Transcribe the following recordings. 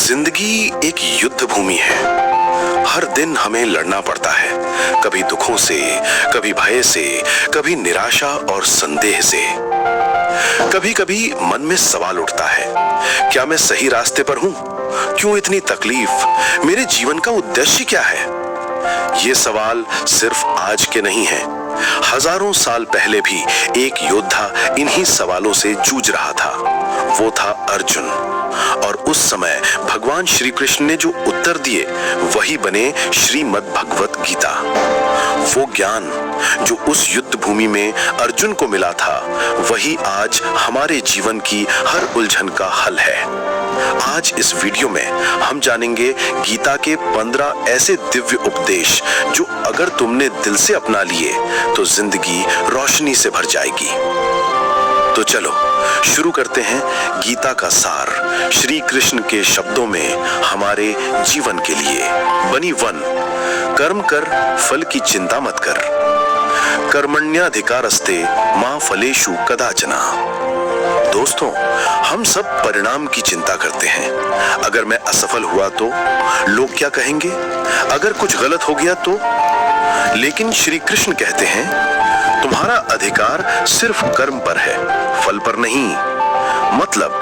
जिंदगी एक युद्ध भूमि है। हर दिन हमें लड़ना पड़ता है, कभी दुखों से, कभी भय से, कभी निराशा और संदेह से। कभी कभी मन में सवाल उठता है, क्या मैं सही रास्ते पर हूं? क्यों इतनी तकलीफ? मेरे जीवन का उद्देश्य क्या है? ये सवाल सिर्फ आज के नहीं हैं। हजारों साल पहले भी एक योद्धा इन्हीं सवालों से जूझ रहा था। वो था अर्जुन। और उस समय भगवान श्री कृष्ण ने जो उत्तर दिए वही बने श्रीमद् भगवत गीता। वो ज्ञान जो उस युद्ध भूमि में अर्जुन को मिला था, वही आज हमारे जीवन की हर उलझन का हल है। आज इस वीडियो में हम जानेंगे गीता के 15 ऐसे दिव्य उपदेश जो अगर तुमने दिल से अपना लिए तो जिंदगी रोशनी से भर जाएगी। तो चलो शुरू करते हैं गीता का सार श्री कृष्ण के शब्दों में हमारे जीवन के लिए। बनी 1, कर्म कर, फल की चिंता मत कर। कर्मण्यधिकारस्ते मां फलेषु कदाचन। दोस्तों, हम सब परिणाम की चिंता करते हैं। अगर मैं असफल हुआ तो लोग क्या कहेंगे? अगर कुछ गलत हो गया तो? लेकिन श्री कृष्ण कहते हैं, तुम्हारा अधिकार सिर्फ कर्म पर है, फल पर नहीं। मतलब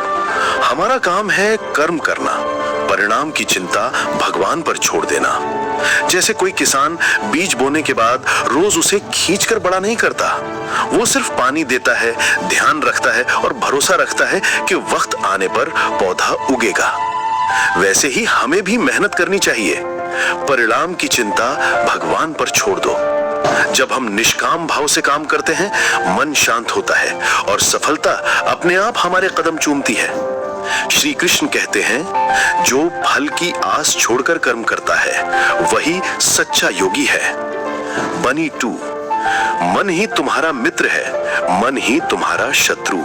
हमारा काम है कर्म करना, परिणाम की चिंता भगवान पर छोड़ देना। जैसे कोई किसान बीज बोने के बाद रोज उसे खींचकर बड़ा नहीं करता, वो सिर्फ पानी देता है, ध्यान रखता है और भरोसा रखता है कि वक्त आने पर पौधा उगेगा। वैसे ही हमें भी मेहनत करनी चाहिए। परिणाम की चिंता भगवान पर छोड़ दो। जब हम निष्काम भाव से काम करते हैं, मन शांत होता है और सफलता अपने आप हमारे कदम चूमती है। श्री कृष्ण कहते हैं, जो फल की आस छोड़कर कर्म करता है वही सच्चा योगी है। बनी 2, मन ही तुम्हारा मित्र है, मन ही तुम्हारा शत्रु।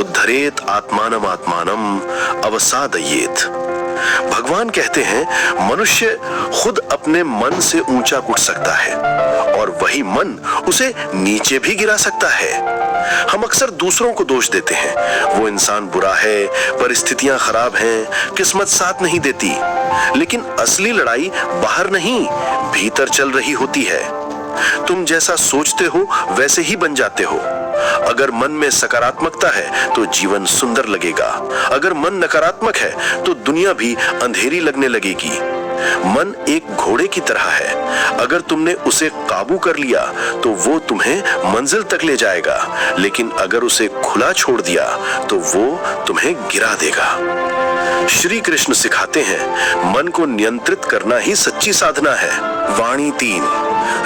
उद्धरेत आत्मानम आत्मानम अवसादयेत। भगवान कहते हैं, मनुष्य खुद अपने मन से ऊंचा उठ सकता है और वही मन उसे नीचे भी गिरा सकता है। हम अक्सर दूसरों को दोष देते हैं, वो इंसान बुरा है, परिस्थितियां खराब हैं, किस्मत साथ नहीं देती। लेकिन असली लड़ाई बाहर नहीं, भीतर चल रही होती है। तुम जैसा सोचते हो वैसे ही बन जाते हो। अगर मन में सकारात्मकता है तो जीवन सुंदर लगेगा। अगर मन नकारात्मक है तो दुनिया भी अंधेरी लगने लगेगी। मन एक घोड़े की तरह है, अगर तुमने उसे काबू कर लिया तो वो तुम्हें मंजिल तक ले जाएगा, लेकिन अगर उसे खुला छोड़ दिया तो वो तुम्हें गिरा देगा। श्री कृष्ण सिखाते हैं, मन को नियंत्रित करना ही सच्ची साधना है। वाणी 3,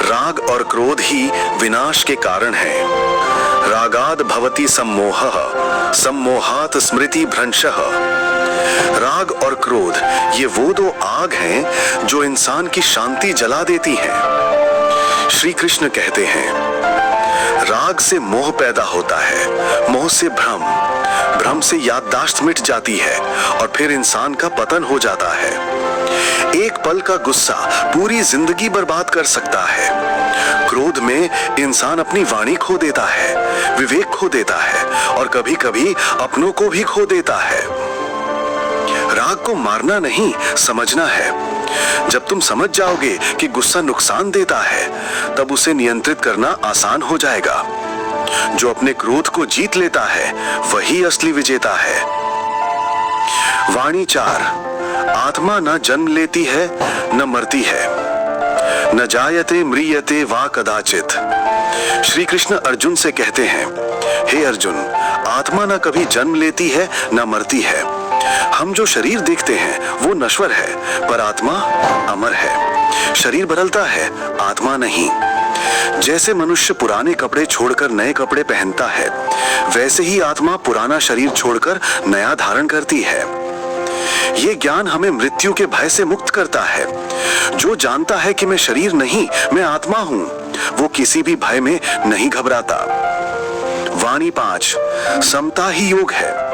राग और क्रोध ही विनाश के कारण है। रागाद भवति सम्मोहः, सम्मोहात् स्मृति भ्रंशः। राग और क्रोध ये वो 2 आग हैं जो इंसान की शांति जला देती हैं। श्री कृष्ण कहते हैं, राग से मोह पैदा होता है, मोह से भ्रम, भ्रम से याददाश्त मिट जाती है और फिर इंसान का पतन हो जाता है। एक पल का गुस्सा पूरी जिंदगी बर्बाद कर सकता है। क्रोध में इंसान अपनी वाणी खो देता है, विवेक खो देता है और कभी कभी अपनों को भी खो देता है। राग को मारना नहीं, समझना है। जब तुम समझ जाओगे कि गुस्सा नुकसान देता है, तब उसे नियंत्रित करना आसान हो जाएगा। जो अपने क्रोध को जीत लेता है वही असली विजेता है। वाणी 4, आत्मा न जन्म लेती है न मरती है, न जायते म्रियते वा कदाचित। श्री कृष्ण अर्जुन से कहते हैं, हे अर्जुन, आत्मा न कभी जन्म लेती है न मरती है। हम जो शरीर देखते हैं वो नश्वर है, पर आत्मा अमर है। शरीर बदलता है, आत्मा नहीं। जैसे मनुष्य पुराने कपड़े छोड़कर नए कपड़े पहनता है, वैसे ही आत्मा पुराना शरीर छोड़कर नया धारण करती है। ये ज्ञान हमें मृत्यु के भय से मुक्त करता है। जो जानता है कि मैं शरीर नहीं, मैं आत्मा हूं, वो किसी भी भय में नहीं घबराता। वाणी 5, समता ही योग है।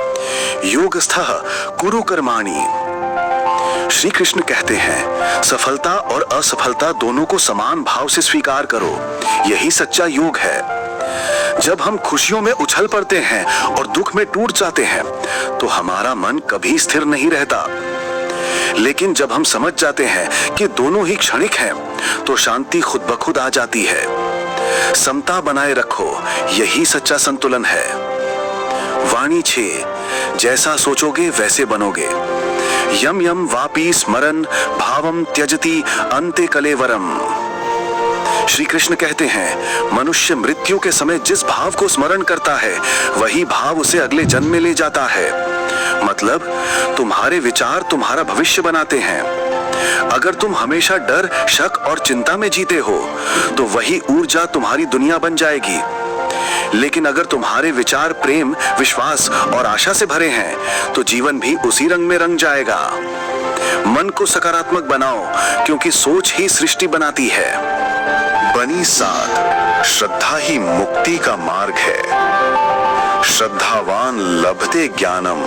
योगस्थः कुरु कर्माणि। श्री कृष्ण कहते हैं, सफलता और असफलता दोनों को समान भाव से स्वीकार करो, यही सच्चा योग है। जब हम खुशियों में उछल पड़ते हैं और दुख में टूट जाते हैं तो हमारा मन कभी स्थिर नहीं रहता। लेकिन जब हम समझ जाते हैं कि दोनों ही क्षणिक हैं, तो शांति खुद ब खुद आ जाती है। समता बनाए रखो, यही सच्चा संतुलन है। वाणी 6, जैसा सोचोगे वैसे बनोगे। यम यम वापी स्मरण भावम त्यजति अंते कलेवरम। श्री कृष्ण कहते हैं, मनुष्य मृत्यु के समय जिस भाव को स्मरण करता है वही भाव उसे अगले जन्म में ले जाता है। मतलब तुम्हारे विचार तुम्हारा भविष्य बनाते हैं। अगर तुम हमेशा डर, शक और चिंता में जीते हो तो वही ऊर्जा तुम्हारी दुनिया बन जाएगी। लेकिन अगर तुम्हारे विचार प्रेम, विश्वास और आशा से भरे हैं तो जीवन भी उसी रंग में रंग जाएगा। मन को सकारात्मक बनाओ, क्योंकि सोच ही सृष्टि बनाती है। बनी 7, श्रद्धा ही मुक्ति का मार्ग है। श्रद्धावान लभते ज्ञानम।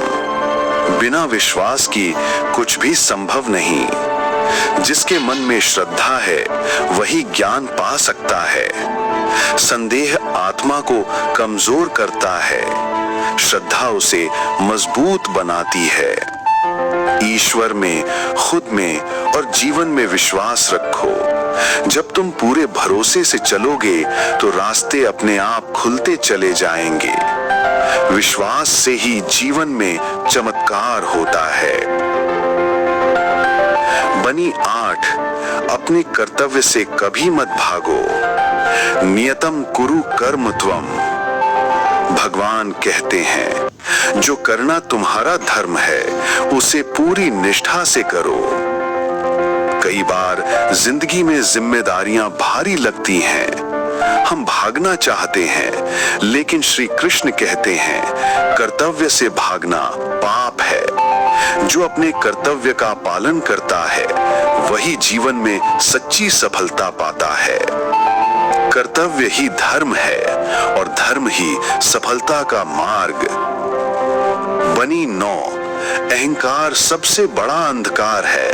बिना विश्वास की कुछ भी संभव नहीं। जिसके मन में श्रद्धा है वही ज्ञान पा सकता है। संदेह आत्मा को कमजोर करता है, श्रद्धा उसे मजबूत बनाती है। ईश्वर में, खुद में और जीवन में विश्वास रखो। जब तुम पूरे भरोसे से चलोगे तो रास्ते अपने आप खुलते चले जाएंगे। विश्वास से ही जीवन में चमत्कार होता है। बनी 8, अपने कर्तव्य से कभी मत भागो। नियतम कुरु कर्म त्वम। भगवान कहते हैं, जो करना तुम्हारा धर्म है उसे पूरी निष्ठा से करो। कई बार जिंदगी में जिम्मेदारियां भारी लगती हैं, हम भागना चाहते हैं, लेकिन श्री कृष्ण कहते हैं, कर्तव्य से भागना पाप है। जो अपने कर्तव्य का पालन करता है वही जीवन में सच्ची सफलता पाता है। कर्तव्य ही धर्म है और धर्म ही सफलता का मार्ग। बनी 9, अहंकार सबसे बड़ा अंधकार है।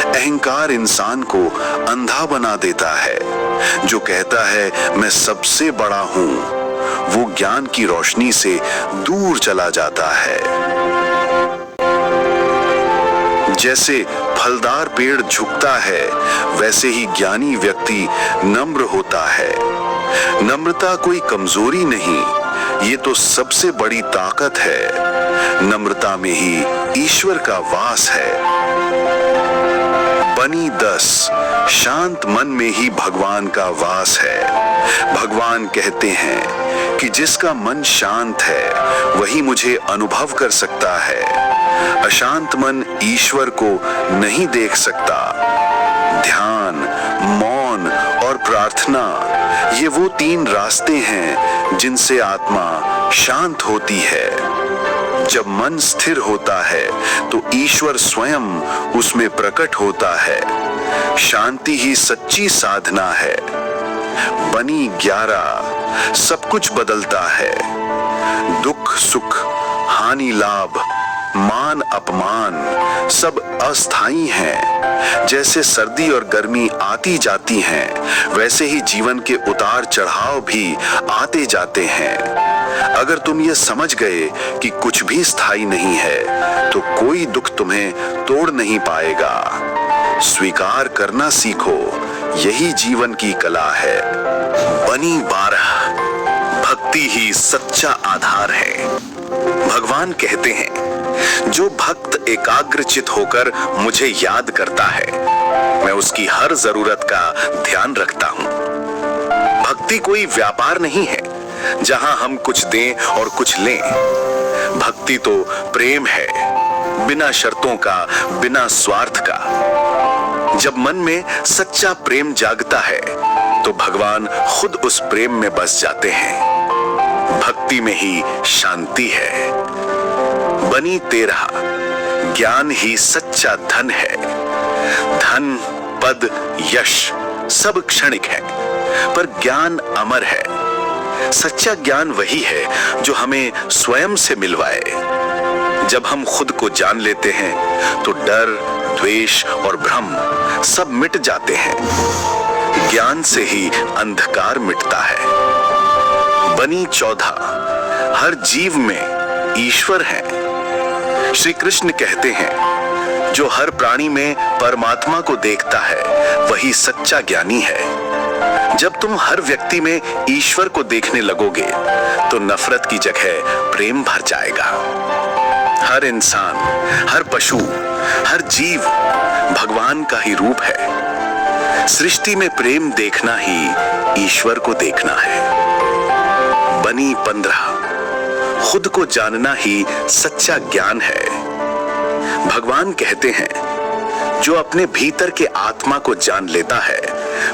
अहंकार इंसान को अंधा बना देता है। जो कहता है मैं सबसे बड़ा हूं, वो ज्ञान की रोशनी से दूर चला जाता है। जैसे फलदार पेड़ झुकता है, वैसे ही ज्ञानी व्यक्ति नम्र होता है। नम्रता कोई कमजोरी नहीं, ये तो सबसे बड़ी ताकत है। नम्रता में ही ईश्वर का वास है। बनी 10, शांत मन में ही भगवान का वास है। भगवान कहते हैं कि जिसका मन शांत है वही मुझे अनुभव कर सकता है। अशांत मन ईश्वर को नहीं देख सकता। ध्यान, मौन और प्रार्थना, ये वो 3 रास्ते हैं जिनसे आत्मा शांत होती है। जब मन स्थिर होता है तो ईश्वर स्वयं उसमें प्रकट होता है। शांति ही सच्ची साधना है। बनी 11, सब कुछ बदलता है। दुख सुख, हानि लाभ, मान अपमान सब अस्थायी हैं। जैसे सर्दी और गर्मी आती जाती हैं, वैसे ही जीवन के उतार चढ़ाव भी आते जाते हैं। अगर तुम ये समझ गए कि कुछ भी स्थायी नहीं है तो कोई दुख तुम्हें तोड़ नहीं पाएगा। स्वीकार करना सीखो, यही जीवन की कला है। बनी 12, भक्ति ही सच्चा आधार है। भगवान कहते हैं, जो भक्त एकाग्रचित होकर मुझे याद करता है, मैं उसकी हर जरूरत का ध्यान रखता हूं। भक्ति कोई व्यापार नहीं है जहां हम कुछ दें और कुछ लें। भक्ति तो प्रेम है, बिना शर्तों का, बिना स्वार्थ का। जब मन में सच्चा प्रेम जागता है तो भगवान खुद उस प्रेम में बस जाते हैं। भक्ति में ही शांति है। बनी 13, ज्ञान ही सच्चा धन है। धन, पद, यश सब क्षणिक है, पर ज्ञान अमर है। सच्चा ज्ञान वही है जो हमें स्वयं से मिलवाए। जब हम खुद को जान लेते हैं तो डर, द्वेष और भ्रम सब मिट जाते हैं। ज्ञान से ही अंधकार मिटता है। बनी 14 हर जीव में ईश्वर है। श्री कृष्ण कहते हैं जो हर प्राणी में परमात्मा को देखता है वही सच्चा ज्ञानी है। जब तुम हर व्यक्ति में ईश्वर को देखने लगोगे तो नफरत की जगह प्रेम भर जाएगा। हर इंसान, हर पशु, हर जीव भगवान का ही रूप है। सृष्टि में प्रेम देखना ही ईश्वर को देखना है। बनी 15 खुद को जानना ही सच्चा ज्ञान है। भगवान कहते हैं जो अपने भीतर के आत्मा को जान लेता है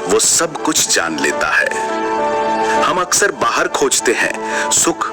वो सब कुछ जान लेता है। हम अक्सर बाहर खोजते हैं सुख